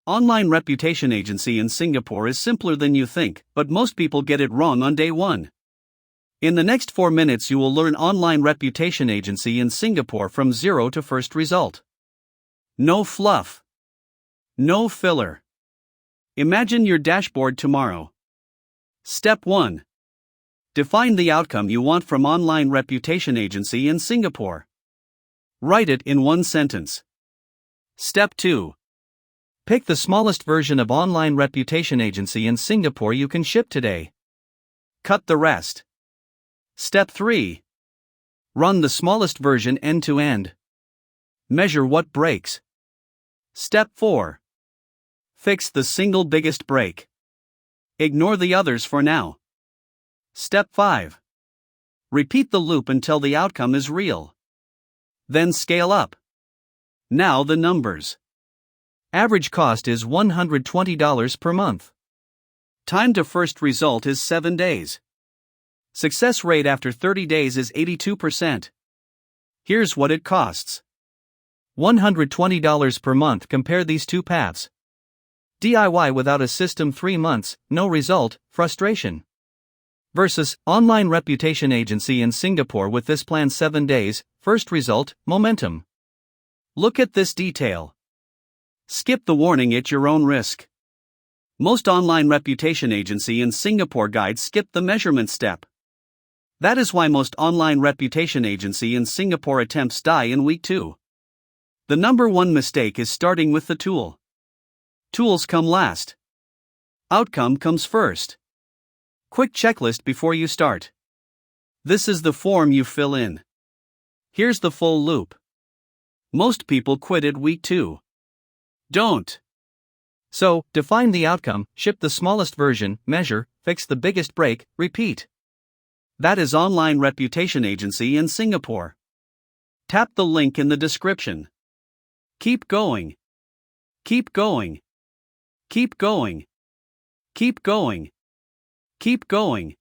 Online reputation agency in Singapore is simpler than you think, but most people get it wrong on day one. In the next 4 minutes, you will learn online reputation agency in Singapore from zero to first result. No fluff. No filler. Imagine your dashboard tomorrow. Step 1. Define the outcome you want from online reputation agency in Singapore. Write it in one sentence. Step 2. Pick the smallest version of online reputation agency in Singapore you can ship today. Cut the rest. Step 3. Run the smallest version end to end. Measure what breaks. Step 4. Fix the single biggest break. Ignore the others for now. Step 5. Repeat the loop until the outcome is real. Then scale up. Now the numbers. Average cost is $120 per month. Time to first result is 7 days. Success rate after 30 days is 82%. Here's what it costs. $120 per month. Compare these two paths. DIY without a system 3 months, no result, frustration. Versus online reputation agency in Singapore with this plan 7 days, first result, momentum. Look at this detail. Skip the warning at your own risk. Most online reputation agency in Singapore guides skip the measurement step. That is why most online reputation agency in Singapore attempts die in week 2. The number one mistake is starting with the tool. Tools come last. Outcome comes first. Quick checklist before you start. This is the form you fill in. Here's the full loop. Most people quit at week 2. Don't. So, define the outcome, ship the smallest version, measure, fix the biggest break, repeat. That is online reputation agency in Singapore. Tap the link in the description. Keep going. Keep going. Keep going. Keep going. Keep going.